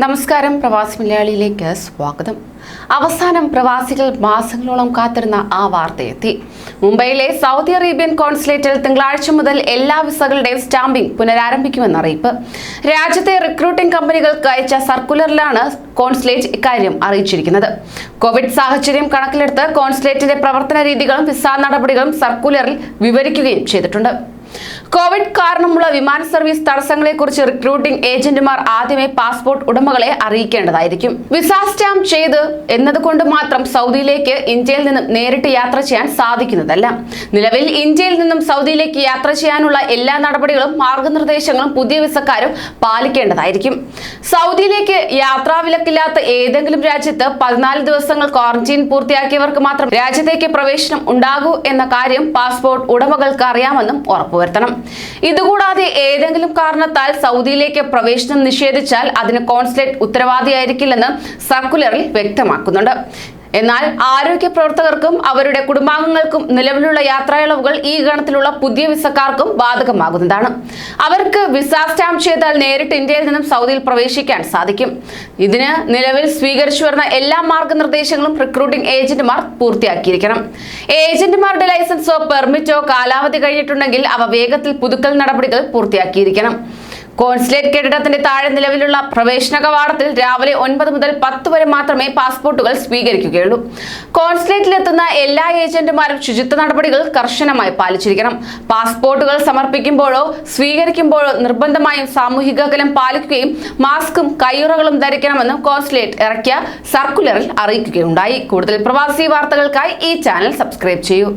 നമസ്കാരം, പ്രവാസി മലയാളിയിലേക്ക് സ്വാഗതം. അവസാനം പ്രവാസികൾ മാസങ്ങളോളം കാത്തിരുന്ന ആ വാർത്തയെത്തി. മുംബൈയിലെ സൗദി അറേബ്യൻ കോൺസുലേറ്റിൽ തിങ്കളാഴ്ച മുതൽ എല്ലാ വിസകളുടെയും സ്റ്റാമ്പിംഗ് പുനരാരംഭിക്കുമെന്ന അറിയിപ്പ്. രാജ്യത്തെ റിക്രൂട്ടിംഗ് കമ്പനികൾക്ക് അയച്ച സർക്കുലറിലാണ് കോൺസുലേറ്റ് ഇക്കാര്യം അറിയിച്ചിരിക്കുന്നത്. കോവിഡ് സാഹചര്യം കണക്കിലെടുത്ത് കോൺസുലേറ്റിന്റെ പ്രവർത്തന രീതികളും വിസ നടപടികളും സർക്കുലറിൽ വിവരിക്കുകയും ചെയ്തിട്ടുണ്ട്. കോവിഡ് കാരണമുള്ള വിമാന സർവീസ് തടസ്സങ്ങളെക്കുറിച്ച് റിക്രൂട്ടിംഗ് ഏജന്റുമാർ ആദ്യമേ പാസ്പോർട്ട് ഉടമകളെ അറിയിക്കേണ്ടതായിരിക്കും. വിസ സ്റ്റാമ്പ് ചെയ്ത് എന്നതുകൊണ്ട് മാത്രം സൗദിയിലേക്ക് ഇന്ത്യയിൽ നിന്നും നേരിട്ട് യാത്ര ചെയ്യാൻ സാധിക്കുന്നതല്ല. നിലവിൽ ഇന്ത്യയിൽ നിന്നും സൗദിയിലേക്ക് യാത്ര ചെയ്യാനുള്ള എല്ലാ നടപടികളും മാർഗനിർദ്ദേശങ്ങളും പുതിയ വിസക്കാരും പാലിക്കേണ്ടതായിരിക്കും. സൗദിയിലേക്ക് യാത്രാവിലക്കില്ലാത്ത ഏതെങ്കിലും രാജ്യത്ത് 14 ദിവസങ്ങൾ ക്വാറന്റീൻ പൂർത്തിയാക്കിയവർക്ക് മാത്രം രാജ്യത്തേക്ക് പ്രവേശനം ഉണ്ടാകൂ എന്ന കാര്യം പാസ്പോർട്ട് ഉടമകൾക്ക് അറിയാമെന്നും ഉറപ്പുവരുത്തണം. ഇതുകൂടാതെ ഏതെങ്കിലും കാരണത്താൽ സൗദിയിലേക്ക് പ്രവേശനം നിഷേധിച്ചാൽ അതിന് കോൺസുലേറ്റ് ഉത്തരവാദിയായിരിക്കില്ലെന്ന് സർക്കുലറിൽ വ്യക്തമാക്കുന്നുണ്ട്. എന്നാൽ ആരോഗ്യ പ്രവർത്തകർക്കും അവരുടെ കുടുംബാംഗങ്ങൾക്കും നിലവിലുള്ള യാത്രായിളവുകൾ ഈ ഗണത്തിലുള്ള പുതിയ വിസക്കാർക്കും ബാധകമാകുന്നതാണ്. അവർക്ക് വിസ സ്റ്റാമ്പ് ചെയ്താൽ നേരിട്ട് ഇന്ത്യയിൽ നിന്നും സൗദിയിൽ പ്രവേശിക്കാൻ സാധിക്കും. ഇതിന് നിലവിൽ സ്വീകരിച്ചു വരുന്ന എല്ലാ മാർഗനിർദ്ദേശങ്ങളും റിക്രൂട്ടിംഗ് ഏജന്റുമാർ പൂർത്തിയാക്കിയിരിക്കണം. ഏജന്റുമാരുടെ ലൈസൻസോ പെർമിറ്റോ കാലാവധി കഴിഞ്ഞിട്ടുണ്ടെങ്കിൽ അവ വേഗത്തിൽ പുതുക്കൽ നടപടികൾ പൂർത്തിയാക്കിയിരിക്കണം. കോൺസുലേറ്റ് കെട്ടിടത്തിന്റെ താഴെ നിലവിലുള്ള പ്രവേശന കവാടത്തിൽ രാവിലെ 9 മുതൽ 10 വരെ മാത്രമേ പാസ്പോർട്ടുകൾ സ്വീകരിക്കുകയുള്ളൂ. കോൺസുലേറ്റിലെത്തുന്ന എല്ലാ ഏജന്റുമാരും ശുചിത്വ നടപടികൾ കർശനമായി പാലിച്ചിരിക്കണം. പാസ്പോർട്ടുകൾ സമർപ്പിക്കുമ്പോഴോ സ്വീകരിക്കുമ്പോഴോ നിർബന്ധമായും സാമൂഹിക അകലം പാലിക്കുകയും മാസ്കും കയ്യുറകളും ധരിക്കണമെന്നും കോൺസുലേറ്റ് ഇറക്കിയ സർക്കുലറിൽ അറിയിക്കുകയുണ്ടായി. കൂടുതൽ പ്രവാസി വാർത്തകൾക്കായി ഈ ചാനൽ സബ്സ്ക്രൈബ് ചെയ്യൂ.